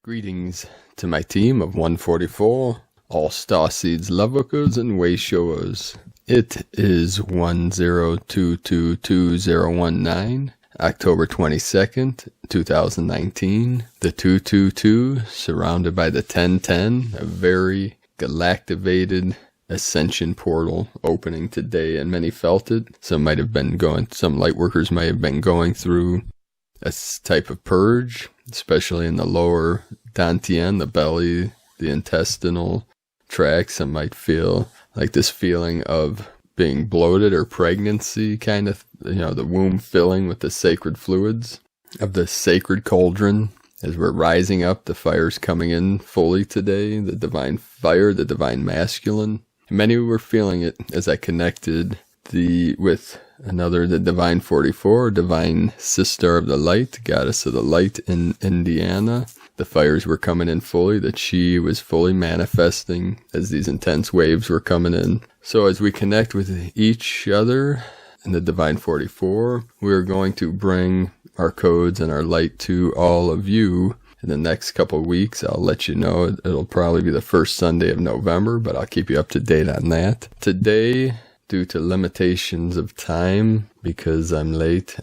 Greetings to my team of 144, all Starseeds, Lightworkers, and Wayshowers. It is 10222019, October 22nd, 2019. The 222, surrounded by the 1010, a very galactivated Ascension portal opening today, and many felt it. Some Lightworkers might have been going through a type of purge, especially in the lower dantian, the belly, the intestinal tract. Some might feel like this feeling of being bloated or pregnancy, kind of, the womb filling with the sacred fluids of the sacred cauldron. As we're rising up, the fire's coming in fully today, the divine fire, the divine masculine. Many were feeling it as I connected with the Divine 44, Divine Sister of the Light, Goddess of the Light in Indiana. The fires were coming in fully, that she was fully manifesting as these intense waves were coming in. So as we connect with each other in the Divine 44, we're going to bring our codes and our light to all of you. In the next couple of weeks, I'll let you know. It'll probably be the first Sunday of November, but I'll keep you up to date on that. Today, due to limitations of time, because I'm late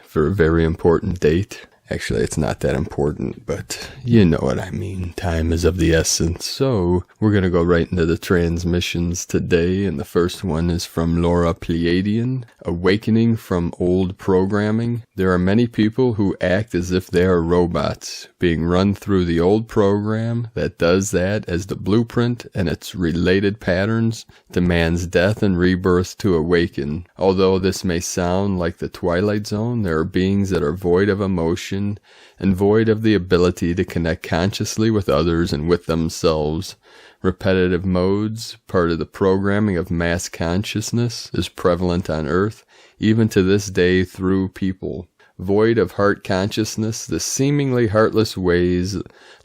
for a very important date. Actually, it's not that important, but you know what I mean. Time is of the essence. So, we're going to go right into the transmissions today, and the first one is from Laura Pleiadian, Awakening from Old Programming. There are many people who act as if they are robots, being run through the old program that does that as the blueprint, and its related patterns demands death and rebirth to awaken. Although this may sound like the Twilight Zone, there are beings that are void of emotion and void of the ability to connect consciously with others and with themselves. Repetitive modes, part of the programming of mass consciousness, is prevalent on Earth, even to this day through people. Void of heart consciousness, the seemingly heartless ways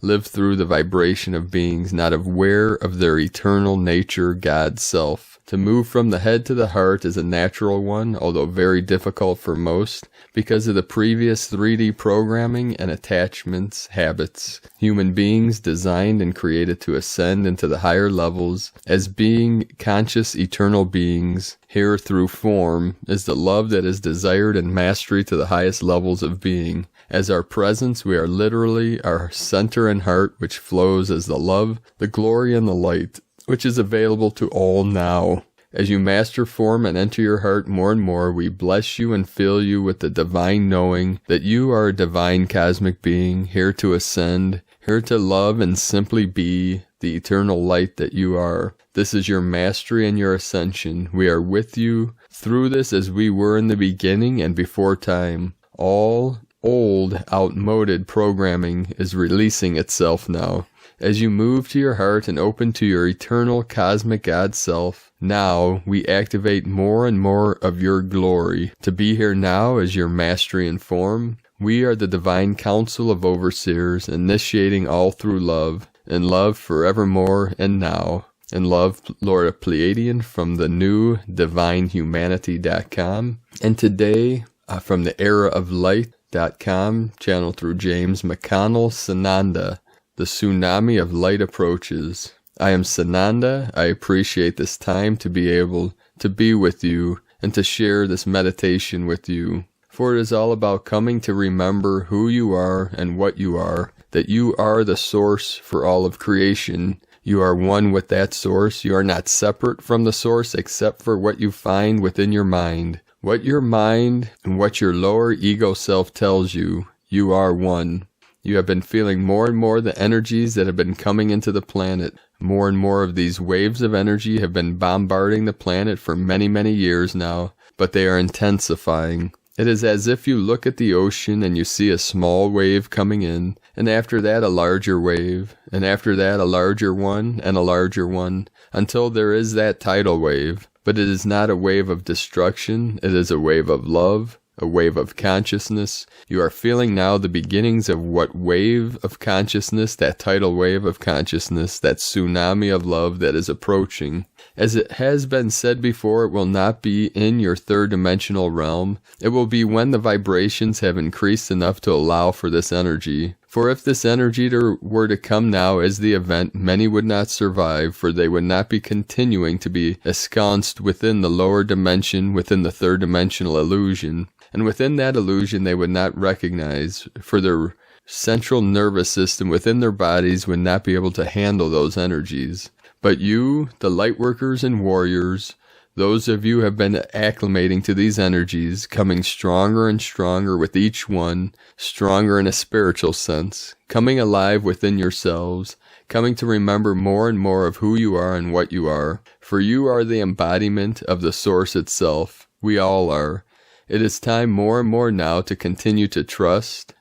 live through the vibration of beings not aware of their eternal nature, God's self. To move from the head to the heart is a natural one, although very difficult for most, because of the previous 3D programming and attachments, habits. Human beings designed and created to ascend into the higher levels as being conscious eternal beings. Here through form is the love that is desired and mastery to the highest levels of being. As our presence, we are literally our center and heart, which flows as the love, the glory, and the light, which is available to all now. As you master form and enter your heart more and more, we bless you and fill you with the divine knowing that you are a divine cosmic being, here to ascend, here to love and simply be the eternal light that you are. This is your mastery and your ascension. We are with you through this as we were in the beginning and before time. All old, outmoded programming is releasing itself now. As you move to your heart and open to your eternal cosmic God self, now we activate more and more of your glory. To be here now is your mastery and form. We are the divine council of overseers, initiating all through love, and love forevermore and now. And love, Laura Pleiadian from the new divinehumanity.com. And today, from the eraoflight.com, channeled through James McConnell, Sananda. The tsunami of light approaches. I am Sananda. I appreciate this time to be able to be with you and to share this meditation with you. For it is all about coming to remember who you are and what you are, that you are the source for all of creation. You are one with that source. You are not separate from the source except for what you find within your mind. What your mind and what your lower ego self tells you, you are one. You have been feeling more and more the energies that have been coming into the planet. More and more of these waves of energy have been bombarding the planet for many, many years now, but they are intensifying. It is as if you look at the ocean and you see a small wave coming in, and after that a larger wave, and after that a larger one, and a larger one, until there is that tidal wave. But it is not a wave of destruction, it is a wave of love, a wave of consciousness. You are feeling now the beginnings of what wave of consciousness, that tidal wave of consciousness, that tsunami of love that is approaching. As it has been said before, it will not be in your third dimensional realm. It will be when the vibrations have increased enough to allow for this energy. For if this energy were to come now as the event, many would not survive, for they would not be continuing to be ensconced within the lower dimension, within the third dimensional illusion. And within that illusion they would not recognize, for their central nervous system within their bodies would not be able to handle those energies. But you, the Lightworkers and warriors, those of you who have been acclimating to these energies, coming stronger and stronger with each one, stronger in a spiritual sense, coming alive within yourselves, coming to remember more and more of who you are and what you are. For you are the embodiment of the Source itself. We all are. It is time more and more now to continue to trust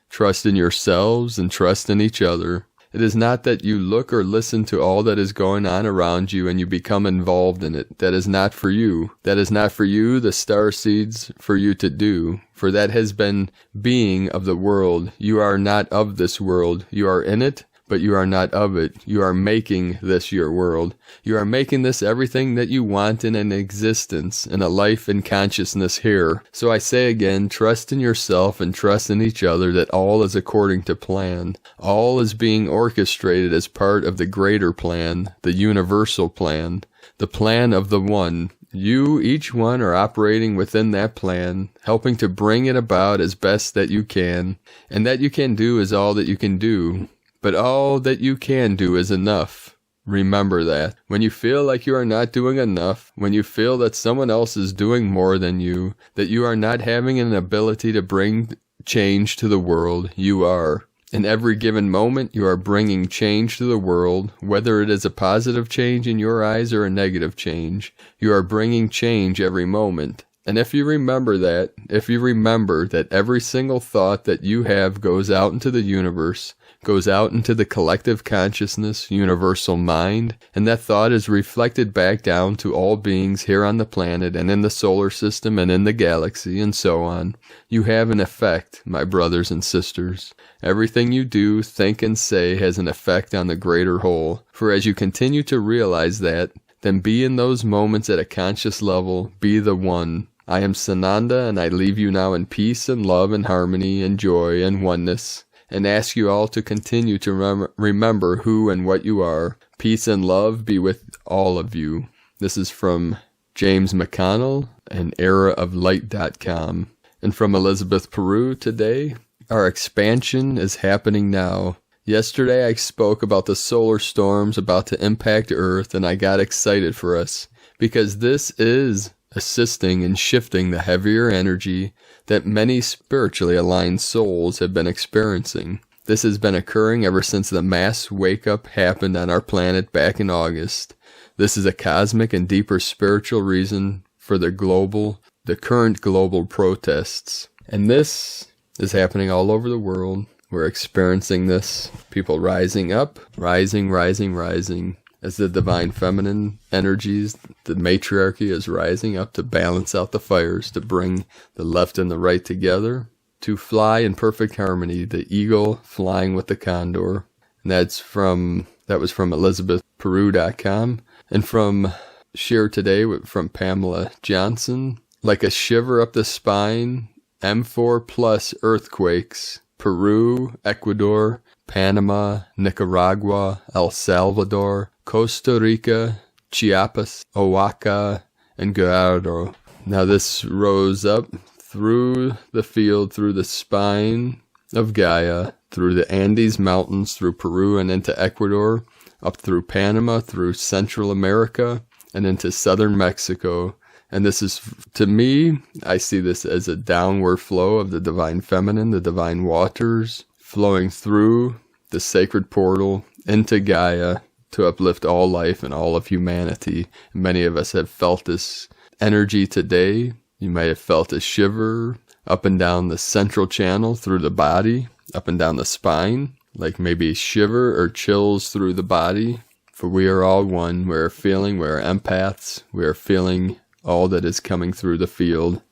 in yourselves and trust in each other. It is not that you look or listen to all that is going on around you and you become involved in it. That is not for you. That is not for you, the Starseeds, for you to do. For that has been being of the world. You are not of this world. You are in it, but you are not of it. You are making this your world. You are making this everything that you want in an existence, in a life and consciousness here. So I say again, trust in yourself and trust in each other that all is according to plan. All is being orchestrated as part of the greater plan, the universal plan, the plan of the One. You, each one, are operating within that plan, helping to bring it about as best that you can. And that you can do is all that you can do. But all that you can do is enough. Remember that. When you feel like you are not doing enough, when you feel that someone else is doing more than you, that you are not having an ability to bring change to the world, you are. In every given moment, you are bringing change to the world, whether it is a positive change in your eyes or a negative change. You are bringing change every moment. And if you remember that every single thought that you have goes out into the universe, goes out into the collective consciousness, universal mind, and that thought is reflected back down to all beings here on the planet and in the solar system and in the galaxy and so on. You have an effect, my brothers and sisters. Everything you do, think, and say has an effect on the greater whole. For as you continue to realize that, then be in those moments at a conscious level, be the one. I am Sananda, and I leave you now in peace and love and harmony and joy and oneness, and ask you all to continue to remember who and what you are. Peace and love be with all of you. This is from James McConnell and eraoflight.com. And from Elizabeth Peru today, our expansion is happening now. Yesterday I spoke about the solar storms about to impact Earth, and I got excited for us, because this is assisting in shifting the heavier energy that many spiritually aligned souls have been experiencing. This has been occurring ever since the mass wake-up happened on our planet back in August. This is a cosmic and deeper spiritual reason for the current global protests. And this is happening all over the world. We're experiencing this. People rising up, rising. As the divine feminine energies, the matriarchy is rising up to balance out the fires, to bring the left and the right together, to fly in perfect harmony, the eagle flying with the condor. And that was from ElizabethPeru.com. And from Share Today from Pamela Johnson, like a shiver up the spine, M4 plus earthquakes, Peru, Ecuador, Panama, Nicaragua, El Salvador, Costa Rica, Chiapas, Oaxaca, and Guerrero. Now this rose up through the field, through the spine of Gaia, through the Andes Mountains, through Peru and into Ecuador, up through Panama, through Central America, and into southern Mexico. And this is, to me, I see this as a downward flow of the divine feminine, the divine waters, flowing through the sacred portal into Gaia to uplift all life and all of humanity. Many of us have felt this energy today. You may have felt a shiver up and down the central channel through the body, up and down the spine, like maybe shiver or chills through the body. For we are all one. We are empaths. We are feeling all that is coming through the field.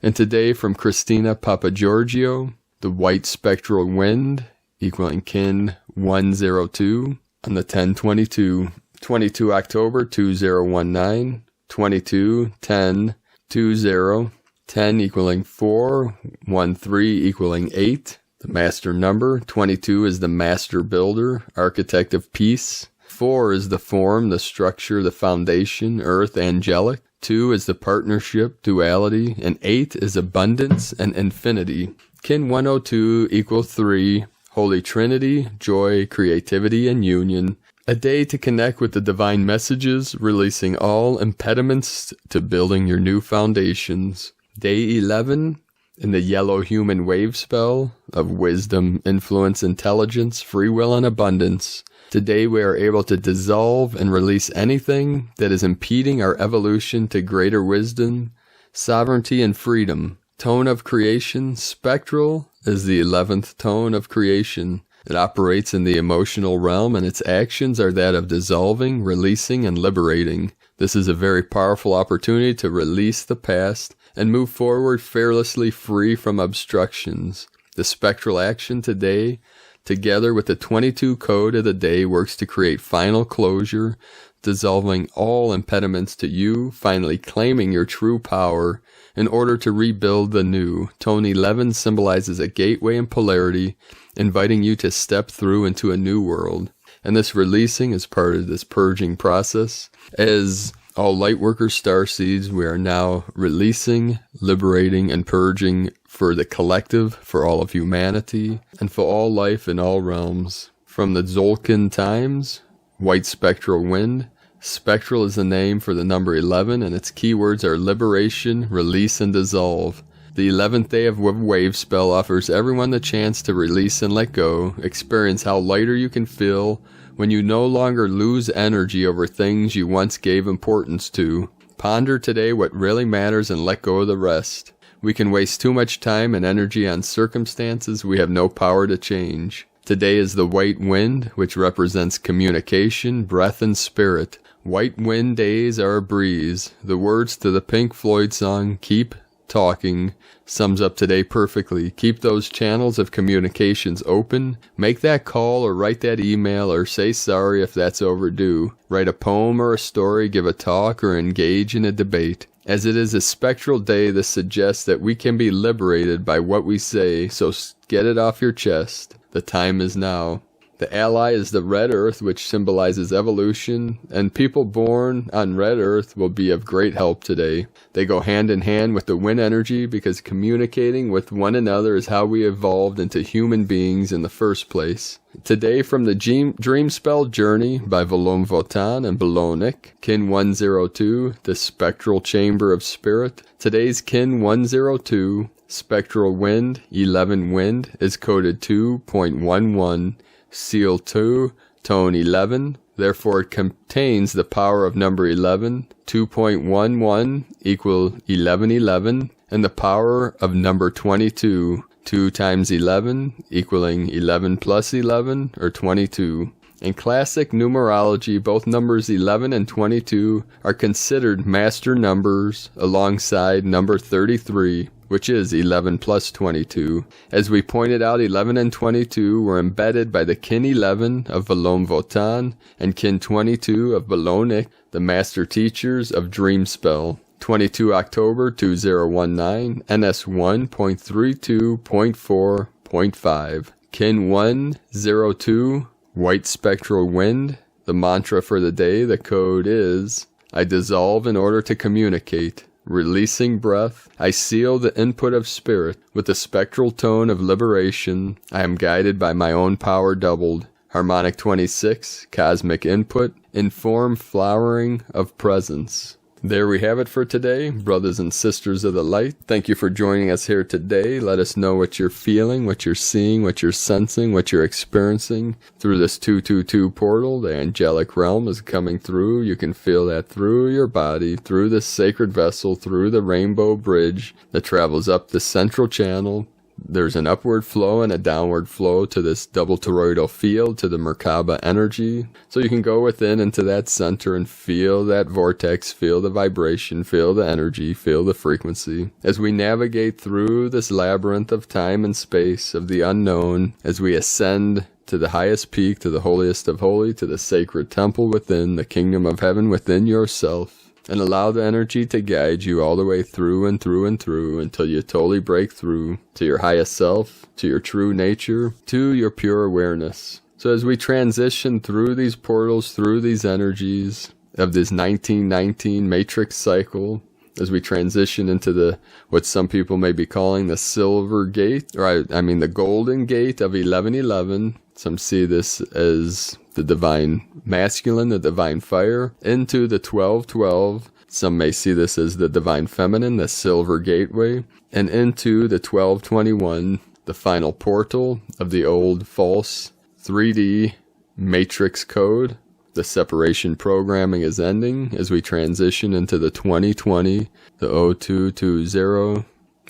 And today from Christina Papagiorgio, the white spectral wind, equaling kin 102, on the 10/22, 22 October 2019, 22/10/20, 10 equaling 4, 13 equaling 8, the the master number. 22 is the master builder, architect of peace. 4 is the form, the structure, the foundation, earth, angelic. 2 is the partnership, duality. And 8 is abundance and infinity. Kin 102 equal 3, Holy Trinity, joy, creativity, and union. A day to connect with the divine messages, releasing all impediments to building your new foundations. Day 11, in the yellow human wave spell of wisdom, influence, intelligence, free will, and abundance. Today we are able to dissolve and release anything that is impeding our evolution to greater wisdom, sovereignty, and freedom. Tone of creation, Spectral, is the 11th tone of creation. It operates in the emotional realm, and its actions are that of dissolving, releasing, and liberating. This is a very powerful opportunity to release the past and move forward fearlessly, free from obstructions. The spectral action today, together with the 22 code of the day, works to create final closure, dissolving all impediments to you, finally claiming your true power in order to rebuild the new. Tone 11 symbolizes a gateway and polarity, inviting you to step through into a new world. And this releasing is part of this purging process. As all Lightworker Starseeds, we are now releasing, liberating, and purging for the collective, for all of humanity, and for all life in all realms. From the Zolkin times, white spectral wind. Spectral is the name for the number 11, and its keywords are liberation, release, and dissolve. The 11th day of Wave Spell offers everyone the chance to release and let go, experience how lighter you can feel when you no longer lose energy over things you once gave importance to. Ponder today what really matters and let go of the rest. We can waste too much time and energy on circumstances we have no power to change. Today is the white wind, which represents communication, breath, and spirit. White wind days are a breeze. The words to the Pink Floyd song, Keep Talking, sums up today perfectly. Keep those channels of communications open. Make that call or write that email or say sorry if that's overdue. Write a poem or a story, give a talk, or engage in a debate. As it is a spectral day, this suggests that we can be liberated by what we say, so get it off your chest. The time is now. The ally is the red earth, which symbolizes evolution, and people born on red earth will be of great help today. They go hand in hand with the wind energy because communicating with one another is how we evolved into human beings in the first place. Today from the Dream Spell Journey by Volom Votan and Belonik, Kin 102, the Spectral Chamber of Spirit. Today's Kin 102, Spectral Wind, 11 Wind, is coded 2.11. Seal 2, Tone 11, therefore it contains the power of number 11, 2.11 equal 1111, and the power of number 22, 2 times 11 equaling 11 plus 11, or 22. In classic numerology, both numbers 11 and 22 are considered master numbers alongside number 33, which is 11 plus 22. As we pointed out, 11 and 22 were embedded by the Kin 11 of Volom Votan and Kin 22 of Belonik, the master teachers of Dream Spell. 22 October 2019, NS 1.32.4.5. Kin 102, White Spectral Wind. The mantra for the day, the code is, I dissolve in order to communicate. Releasing breath, I seal the input of spirit with the spectral tone of liberation. I am guided by my own power doubled. Harmonic 26, cosmic input, inform flowering of presence. There we have it for today, brothers and sisters of the light. Thank you for joining us here today. Let us know what you're feeling, what you're seeing, what you're sensing, what you're experiencing through this 222 portal. The angelic realm is coming through. You can feel that through your body, through this sacred vessel, through the rainbow bridge that travels up the central channel. There's an upward flow and a downward flow to this double toroidal field, to the Merkaba energy. So you can go within into that center and feel that vortex, feel the vibration, feel the energy, feel the frequency. As we navigate through this labyrinth of time and space, of the unknown, as we ascend to the highest peak, to the holiest of holy, to the sacred temple within, the kingdom of heaven within yourself. and allow the energy to guide you all the way through and through and through until you totally break through to your highest self, to your true nature, to your pure awareness. So as we transition through these portals, through these energies of this 1919 matrix cycle, as we transition into what some people may be calling the silver gate, or I mean the golden gate of 1111. Some see this as the divine masculine, the divine fire, into the 1212. Some may see this as the divine feminine, the silver gateway, and into the 1221, the final portal of the old false 3D matrix code. The separation programming is ending as we transition into the 2020, the 0220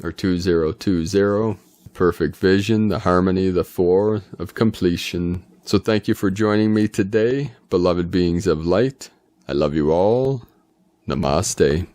or 2020, perfect vision, the harmony, the four of completion. So thank you for joining me today, beloved beings of light. I love you all. Namaste.